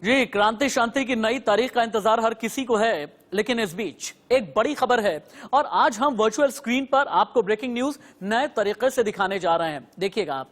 जी, क्रांति शांति की नई तारीख का इंतजार हर किसी को है, लेकिन इस बीच एक बड़ी खबर है और आज हम वर्चुअल स्क्रीन पर आपको ब्रेकिंग न्यूज नए तरीके से दिखाने जा रहे हैं। देखिएगा आप,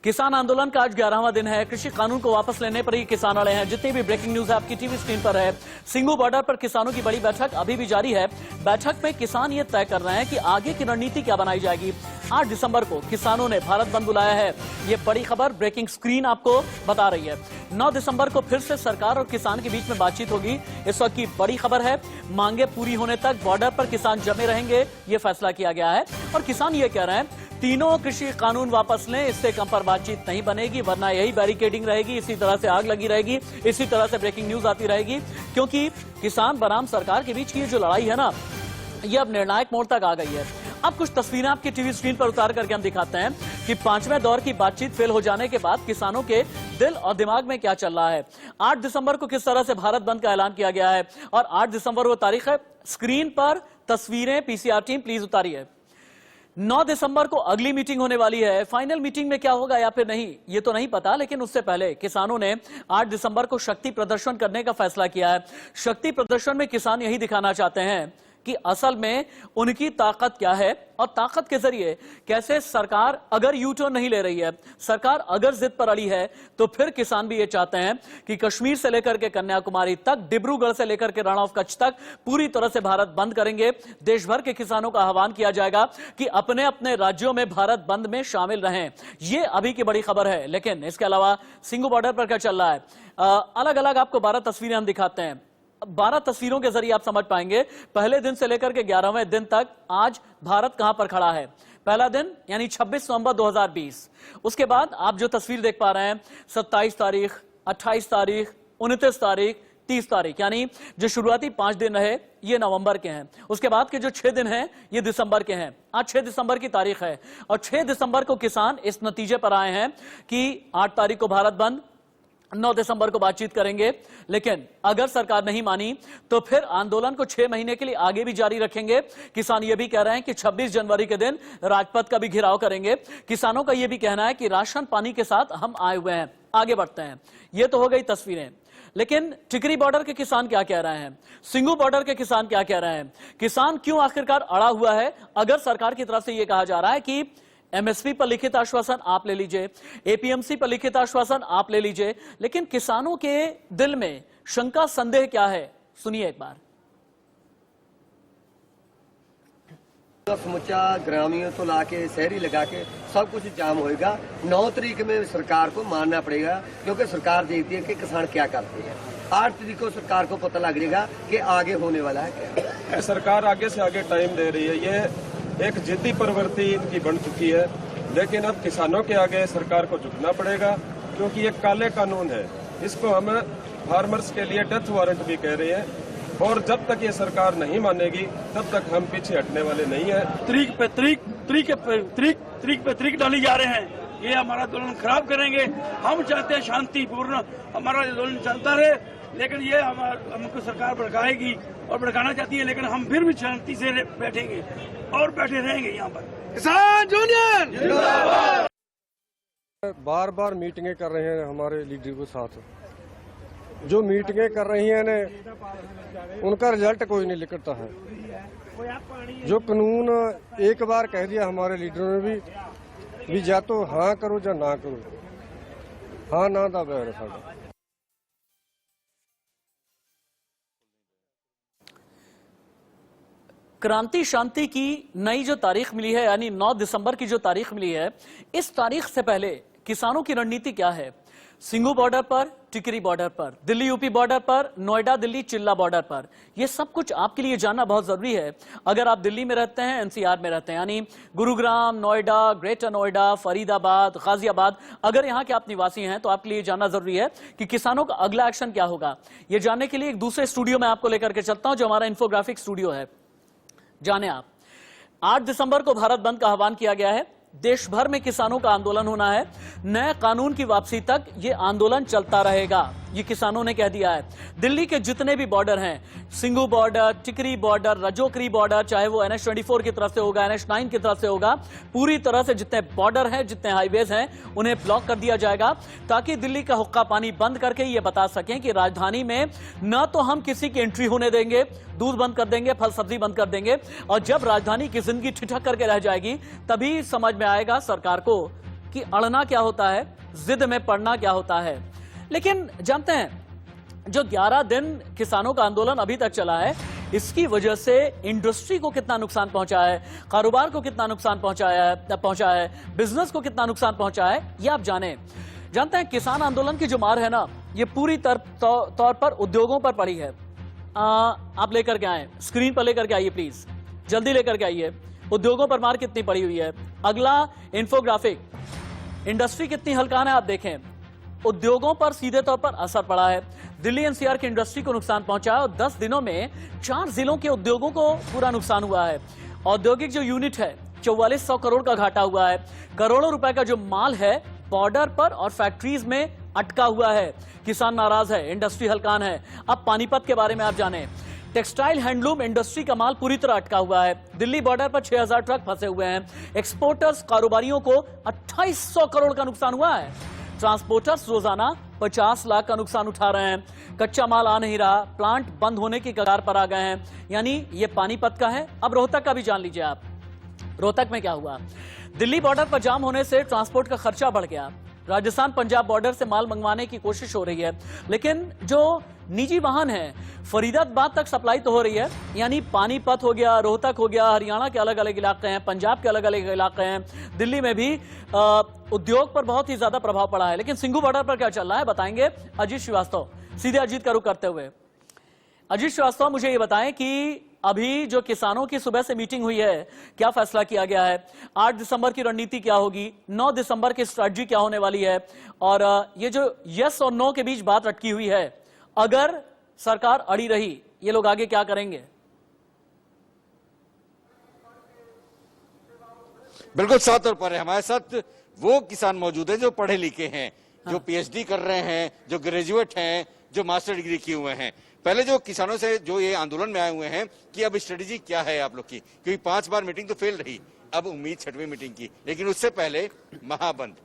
किसान आंदोलन का आज 11वां दिन है। कृषि कानून को वापस लेने पर ही किसान अड़े हैं। जितनी भी ब्रेकिंग न्यूज आपकी टीवी स्क्रीन पर है, सिंगू बॉर्डर पर किसानों की बड़ी बैठक अभी भी जारी है। बैठक में किसान ये तय कर रहे हैं कि आगे की रणनीति क्या बनाई जाएगी। 8 दिसंबर को किसानों ने भारत बंद बुलाया है। ये बड़ी खबर ब्रेकिंग स्क्रीन आपको बता रही है। 9 दिसंबर को फिर से सरकार और किसान के बीच में बातचीत होगी। इस वक्त की बड़ी खबर है, मांगे पूरी होने तक बॉर्डर पर किसान जमे रहेंगे, ये फैसला किया गया है। और किसान ये कह रहे हैं, तीनों कृषि कानून वापस लें, इससे कम पर बातचीत नहीं बनेगी, वरना यही बैरिकेडिंग रहेगी, इसी तरह से आग लगी रहेगी, इसी तरह से ब्रेकिंग न्यूज आती रहेगी। क्योंकि किसान बनाम सरकार के बीच की जो लड़ाई है ना, ये अब निर्णायक मोड़ तक आ गई है। अब कुछ तस्वीरें आपकी टीवी स्क्रीन पर उतार करके हम दिखाते हैं कि 5वें दौर की बातचीत फेल हो जाने के बाद किसानों के दिल और दिमाग में क्या चल रहा है। 8 दिसंबर को किस तरह से भारत बंद का ऐलान किया गया है और 8 दिसंबर वो तारीख है। स्क्रीन पर तस्वीरें पीसीआर टीम प्लीज उतारिए। 9 दिसंबर को अगली मीटिंग होने वाली है। फाइनल मीटिंग में क्या होगा या फिर नहीं, ये तो नहीं पता, लेकिन उससे पहले किसानों ने 8 दिसंबर को शक्ति प्रदर्शन करने का फैसला किया है। शक्ति प्रदर्शन में किसान यही दिखाना चाहते हैं कि असल में उनकी ताकत क्या है और ताकत के जरिए कैसे सरकार अगर यू टर्न नहीं ले रही है, सरकार अगर जिद पर अड़ी है, तो फिर किसान भी ये चाहते हैं कि कश्मीर से लेकर के कन्याकुमारी तक, डिब्रूगढ़ से लेकर के रण ऑफ कच्छ तक पूरी तरह से भारत बंद करेंगे। देश भर के किसानों का आह्वान किया जाएगा कि अपने अपने राज्यों में भारत बंद में शामिल रहें। ये अभी की बड़ी खबर है। लेकिन इसके अलावा सिंगू बॉर्डर पर क्या चल रहा है, अलग अलग आपको 12 तस्वीरें हम दिखाते हैं। 12 तस्वीरों के जरिए आप समझ पाएंगे पहले दिन से लेकर के 11वें दिन तक आज भारत कहां पर खड़ा है। पहला दिन यानी 26 नवंबर 2020। उसके बाद आप जो तस्वीर देख पा रहे हैं, 27 तारीख, 28 तारीख, 29 तारीख, 30 तारीख, यानी जो शुरुआती 5 दिन रहे ये नवंबर के हैं। उसके बाद के जो 6 दिन हैं ये दिसंबर के हैं। आज 6 दिसंबर की तारीख है और 6 दिसंबर को किसान इस नतीजे पर आए हैं कि 8 तारीख को भारत बंद, 9 दिसंबर को बातचीत करेंगे। लेकिन अगर सरकार नहीं मानी तो फिर आंदोलन को 6 महीने के लिए आगे भी जारी रखेंगे। किसान ये भी कह रहे हैं कि 26 जनवरी के दिन राजपथ का भी घेराव करेंगे। किसानों का ये भी कहना है कि राशन पानी के साथ हम आए हुए हैं, आगे बढ़ते हैं। ये तो हो गई तस्वीरें, लेकिन टिकरी बॉर्डर के किसान क्या कह रहे हैं, सिंगू बॉर्डर के किसान क्या कह रहे हैं, किसान क्यों आखिरकार अड़ा हुआ है। अगर सरकार की तरफ से यह कहा जा रहा है कि एमएसपी पर लिखित आश्वासन आप ले लीजिए, एपीएमसी पर लिखित आश्वासन आप ले लीजिए, लेकिन किसानों के दिल में शंका संदेह क्या है, सुनिए एक बार। समूचा ग्रामीण तो लाके शहरी लगा के सब कुछ जाम होएगा। 9 तारीख में सरकार को मानना पड़ेगा, क्योंकि सरकार देखती है कि किसान क्या करते हैं। 8 तारीख को सरकार को पता लग जाएगा कि आगे होने वाला है क्या। सरकार आगे से आगे टाइम दे रही है, ये एक जिद्दी प्रवृत्ति इनकी बन चुकी है। लेकिन अब किसानों के आगे सरकार को झुकना पड़ेगा, क्योंकि ये काले कानून है। इसको हम फार्मर्स के लिए डेथ वारंट भी कह रहे हैं, और जब तक ये सरकार नहीं मानेगी तब तक हम पीछे हटने वाले नहीं है। तरीक पे तरीक डाली जा रहे हैं, ये हमारा आंदोलन खराब करेंगे। हम चाहते हैं शांतिपूर्ण हमारा आंदोलन चलता रहे, लेकिन ये हमको सरकार भड़काएगी और भड़काना चाहती है, लेकिन हम फिर भी शांति से बैठेंगे और बैठे रहेंगे यहाँ पर। किसान यूनियन जिंदाबाद। बार बार मीटिंगें कर रहे हैं हमारे लीडर के साथ। जो मीटिंगें कर रही हैं ने उनका रिजल्ट कोई नहीं निकलता है। जो कानून एक बार कह दिया हमारे लीडरों ने भी या तो हाँ करो या ना करो, हाँ ना दा बैर साडा। क्रांति शांति की नई जो तारीख मिली है, यानी 9 दिसंबर की जो तारीख मिली है, इस तारीख से पहले किसानों की रणनीति क्या है। सिंगू बॉर्डर पर, टिकरी बॉर्डर पर, दिल्ली यूपी बॉर्डर पर, नोएडा दिल्ली चिल्ला बॉर्डर पर, यह सब कुछ आपके लिए जानना बहुत जरूरी है। अगर आप दिल्ली में रहते हैं, एनसीआर में रहते हैं, यानी गुरुग्राम, नोएडा, ग्रेटर नोएडा, फरीदाबाद, गाजियाबाद, अगर यहाँ के आप निवासी हैं तो आपके लिए जानना जरूरी है कि किसानों का अगला एक्शन क्या होगा। ये जानने के लिए एक दूसरे स्टूडियो में आपको लेकर के चलता हूं, जो हमारा इंफोग्राफिक स्टूडियो है। जाने आप, 8 दिसंबर को भारत बंद का आह्वान किया गया है। देश भर में किसानों का आंदोलन होना है। नए कानून की वापसी तक ये आंदोलन चलता रहेगा। ये किसानों ने कह दिया है। दिल्ली के जितने भी बॉर्डर हैं, सिंघू बॉर्डर, टिकरी बॉर्डर, रजोकरी बॉर्डर, चाहे वो NH-24 की तरफ से होगा, NH-9 की तरफ से होगा, पूरी तरह से जितने बॉर्डर हैं, जितने हाईवेज हैं, उन्हें ब्लॉक कर दिया जाएगा ताकि दिल्ली का हुक्का पानी बंद करके ये बता सकें कि राजधानी में न तो हम किसी की एंट्री होने देंगे, दूध बंद कर देंगे, फल सब्जी बंद कर देंगे, और जब राजधानी की जिंदगी ठिठक करके रह जाएगी तभी समझ में आएगा सरकार को कि अड़ना क्या होता है, जिद में पड़ना क्या होता है। लेकिन जानते हैं, जो 11 दिन किसानों का आंदोलन अभी तक चला है, इसकी वजह से इंडस्ट्री को कितना नुकसान पहुंचा है, कारोबार को कितना नुकसान पहुंचा है, बिजनेस को कितना नुकसान पहुंचा है, ये आप जानते हैं। किसान आंदोलन की जो मार है ना, ये पूरी तौर पर उद्योगों पर पड़ी है। आप लेकर के आए, स्क्रीन पर लेकर के आइए प्लीज, जल्दी लेकर के आइए। उद्योगों पर मार कितनी पड़ी हुई है। अगला इंफोग्राफिक, इंडस्ट्री कितनी हल्कान है आप देखें। उद्योगों पर सीधे तौर पर असर पड़ा है। दिल्ली NCR की इंडस्ट्री को नुकसान पहुंचा है और 10 दिनों में 4 जिलों के उद्योगों को पूरा नुकसान हुआ है। औद्योगिक जो यूनिट है, 4400 करोड़ का घाटा हुआ है। करोड़ों रुपए का जो माल है बॉर्डर पर और फैक्ट्रीज में अटका हुआ है। किसान नाराज है, इंडस्ट्री हल्कान है। अब पानीपत के बारे में आप जानें। टेक्सटाइल हैंडलूम इंडस्ट्री का माल पूरी तरह अटका हुआ है। दिल्ली बॉर्डर पर 6000 ट्रक फंसे हुए हैं। एक्सपोर्टर्स कारोबारियों को 2800 करोड़ का नुकसान हुआ है। ट्रांसपोर्टर्स रोजाना 50 लाख का नुकसान उठा रहे हैं। कच्चा माल आ नहीं रहा, प्लांट बंद होने की कगार पर आ गए हैं। यानी ये पानीपत का है। अब रोहतक का भी जान लीजिए आप। रोहतक में क्या हुआ। दिल्ली बॉर्डर पर जाम होने से ट्रांसपोर्ट का खर्चा बढ़ गया। राजस्थान पंजाब बॉर्डर से माल मंगवाने की कोशिश हो रही है, लेकिन जो निजी वाहन है फरीदाबाद तक सप्लाई तो हो रही है। यानी पानीपत हो गया, रोहतक हो गया, हरियाणा के अलग अलग इलाके हैं, पंजाब के अलग अलग इलाके हैं, दिल्ली में भी उद्योग पर बहुत ही ज्यादा प्रभाव पड़ा है। लेकिन सिंघू बॉर्डर पर क्या चल रहा है बताएंगे अजीत श्रीवास्तव। सीधे अजीत का रुख करते हुए, अजीत श्रीवास्तव मुझे ये बताएं कि अभी जो किसानों की सुबह से मीटिंग हुई है, क्या फैसला किया गया है, 8 दिसंबर की रणनीति क्या होगी, 9 दिसंबर की स्ट्रैटेजी क्या होने वाली है, और ये जो यस और नो के बीच बात अटकी हुई है, अगर सरकार अड़ी रही, ये लोग आगे क्या करेंगे? बिल्कुल साफ तौर पर हमारे साथ वो किसान मौजूद है जो पढ़े लिखे हैं, जो PhD कर रहे हैं, जो ग्रेजुएट हैं, जो मास्टर डिग्री किए हुए हैं। पहले जो किसानों से जो ये आंदोलन में आए हुए हैं कि अब स्ट्रेटेजी क्या है आप लोग की, क्योंकि 5 बार मीटिंग तो फेल रही, अब उम्मीद 6वीं मीटिंग की, लेकिन उससे पहले महाबंद।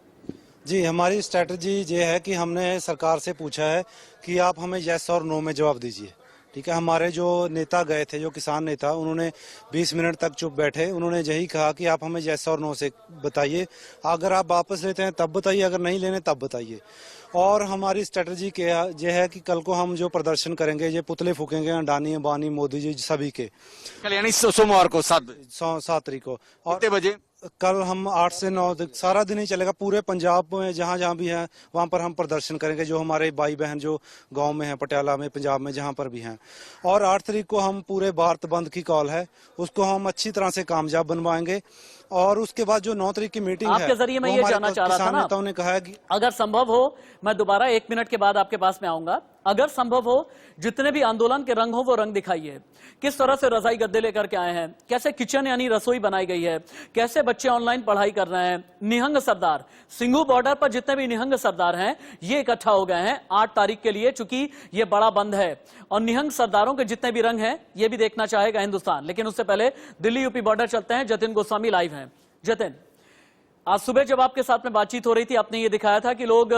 जी, हमारी स्ट्रेटजी ये है कि हमने सरकार से पूछा है कि आप हमें यस और नो में जवाब दीजिए। ठीक है, हमारे जो नेता गए थे, जो किसान नेता, उन्होंने 20 मिनट तक चुप बैठे। उन्होंने यही कहा कि आप हमें यस और नो से बताइए, अगर आप वापस लेते हैं तब बताइए, अगर नहीं लेने तब बताइए। और हमारी स्ट्रेटजी क्या ये है कि कल को हम जो प्रदर्शन करेंगे, ये पुतले फूकेंगे अडानी, अंबानी, मोदी जी सभी के। कल यानी सोमवार को 7 तारीख को। और कितने बजे? कल हम 8 से 9 तक सारा दिन ही चलेगा। पूरे पंजाब में जहाँ जहाँ भी हैं वहाँ पर हम प्रदर्शन करेंगे, जो हमारे भाई बहन जो गांव में हैं, पटियाला में, पंजाब में, जहाँ पर भी हैं। और 8 तारीख को हम पूरे भारत बंद की कॉल है, उसको हम अच्छी तरह से कामयाब बनवाएंगे। और उसके बाद जो 9 तारीख की मीटिंग है, आपके जरिए मैं ये जानना चाह रहा था ना, नेताओं ने कहा है कि अगर संभव हो, मैं दोबारा 1 मिनट के बाद आपके पास में आऊंगा, अगर संभव हो जितने भी आंदोलन के रंग हो वो रंग दिखाइए। किस तरह से रजाई गद्दे लेकर के आए हैं, कैसे किचन यानी रसोई बनाई गई है, कैसे बच्चे ऑनलाइन पढ़ाई कर रहे हैं। निहंग सरदार, सिंघू बॉर्डर पर जितने भी निहंग सरदार हैं ये इकट्ठा हो गए हैं 8 तारीख के लिए, चूंकि ये बड़ा बंद है। और निहंग सरदारों के जितने भी रंग हैं ये भी देखना चाहेगा हिंदुस्तान। लेकिन उससे पहले दिल्ली यूपी बॉर्डर चलते हैं। जतिन गोस्वामी लाइव हैं। जतिन, आज सुबह जब आपके साथ में बातचीत हो रही थी, आपने ये दिखाया था कि लोग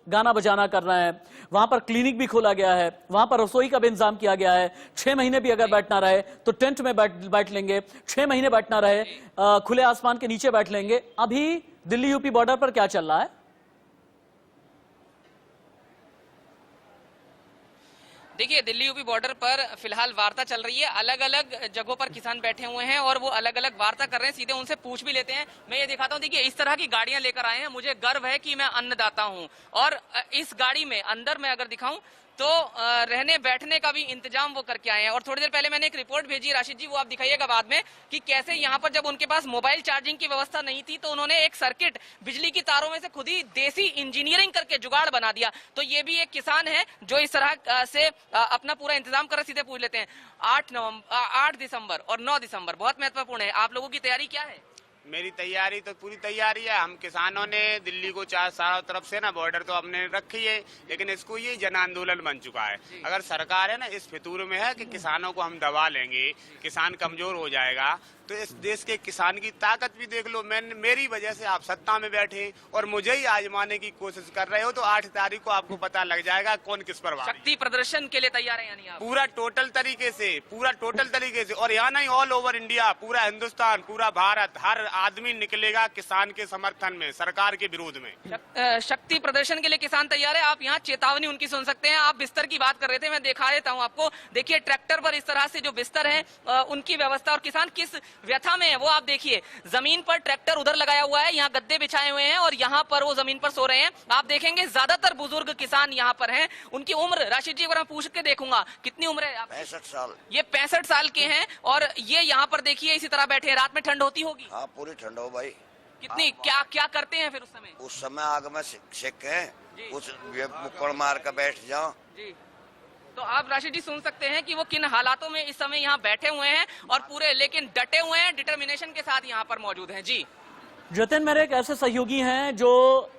गाना बजाना कर रहे हैं, वहां पर क्लिनिक भी खोला गया है, वहां पर रसोई का भी इंतजाम किया गया है। 6 महीने भी अगर बैठना रहे तो टेंट में बैठ लेंगे, 6 महीने बैठना रहे खुले आसमान के नीचे बैठ लेंगे। अभी दिल्ली यूपी बॉर्डर पर क्या चल रहा है? देखिए, दिल्ली यूपी बॉर्डर पर फिलहाल वार्ता चल रही है। अलग अलग जगहों पर किसान बैठे हुए हैं और वो अलग अलग वार्ता कर रहे हैं। सीधे उनसे पूछ भी लेते हैं। मैं ये दिखाता हूँ, देखिए इस तरह की गाड़ियां लेकर आए हैं। मुझे गर्व है कि मैं अन्नदाता हूँ। और इस गाड़ी में अंदर मैं अगर दिखाऊं तो रहने बैठने का भी इंतजाम वो करके आए हैं। और थोड़ी देर पहले मैंने एक रिपोर्ट भेजी, राशिद जी वो आप दिखाइएगा बाद में, कि कैसे यहाँ पर जब उनके पास मोबाइल चार्जिंग की व्यवस्था नहीं थी तो उन्होंने एक सर्किट बिजली की तारों में से खुद ही देसी इंजीनियरिंग करके जुगाड़ बना दिया। तो ये भी एक किसान है जो इस तरह से अपना पूरा इंतजाम कर रहे। सीधे पूछ लेते हैं, 8 दिसंबर और 9 दिसंबर बहुत महत्वपूर्ण है, आप लोगों की तैयारी क्या है? मेरी तैयारी तो पूरी तैयारी है। हम किसानों ने दिल्ली को चारों तरफ से ना बॉर्डर तो हमने रखी है, लेकिन इसको ये जन आंदोलन बन चुका है। अगर सरकार है ना इस फितूर में है कि किसानों को हम दबा लेंगे, किसान कमजोर हो जाएगा, तो इस देश के किसान की ताकत भी देख लो। मेरी वजह से आप सत्ता में बैठे और मुझे ही आजमाने की कोशिश कर रहे हो, तो 8 तारीख को आपको पता लग जाएगा कौन किस पर शक्ति प्रदर्शन के लिए तैयार है यानी आप? पूरा टोटल तरीके से और यहाँ नहीं, ऑल ओवर इंडिया, पूरा हिंदुस्तान, पूरा भारत, हर आदमी निकलेगा किसान के समर्थन में, सरकार के विरोध में। शक्ति प्रदर्शन के लिए किसान तैयार है। आप यहाँ चेतावनी उनकी सुन सकते हैं। आप बिस्तर की बात कर रहे थे, मैं दिखा देता हूँ आपको। देखिए ट्रैक्टर पर इस तरह से जो बिस्तर है उनकी व्यवस्था, और किसान किस व्यथा में है वो आप देखिए। जमीन पर ट्रैक्टर उधर लगाया हुआ है, यहाँ गद्दे बिछाए हुए हैं और यहाँ पर वो जमीन पर सो रहे हैं। आप देखेंगे ज्यादातर बुजुर्ग किसान यहाँ पर हैं। उनकी उम्र, राशिद जी अगर मैं पूछ के देखूंगा कितनी उम्र है? 65 साल। ये 65 साल के हैं और ये यहाँ पर देखिए इसी तरह बैठे हैं। रात में ठंड होती होगी? हाँ पूरी ठंड हो भाई। कितनी? क्या करते हैं फिर उस समय? उस समय आग में सेक है, उस मुक्कड़ मार कर बैठ जाओ जी। तो आप राशिद जी सुन सकते हैं कि वो किन हालातों में इस समय यहाँ बैठे हुए हैं और पूरे लेकिन डटे हुए हैं, डिटर्मिनेशन के साथ यहाँ पर मौजूद हैं। जी जतिन मेरे एक ऐसे सहयोगी हैं जो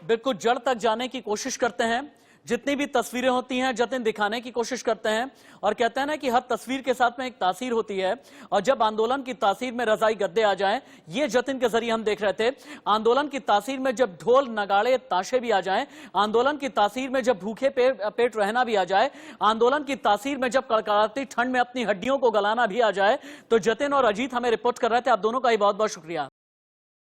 बिल्कुल जड़ तक जाने की कोशिश करते हैं। जितनी भी तस्वीरें होती हैं जतिन दिखाने की कोशिश करते हैं और कहते हैं ना कि हर तस्वीर के साथ में एक तासीर होती है, और जब आंदोलन की तासीर में रजाई गद्दे आ जाएं, ये जतिन के जरिए हम देख रहे थे। आंदोलन की तासीर में जब ढोल नगाड़े ताशे भी आ जाएं, आंदोलन की तासीर में जब भूखे पेट रहना भी आ जाए, आंदोलन की तासीर में जब कड़कड़ाती ठंड में अपनी हड्डियों को गलाना भी आ जाए, तो जतिन और अजीत हमें रिपोर्ट कर रहे थे। आप दोनों का ही बहुत बहुत शुक्रिया।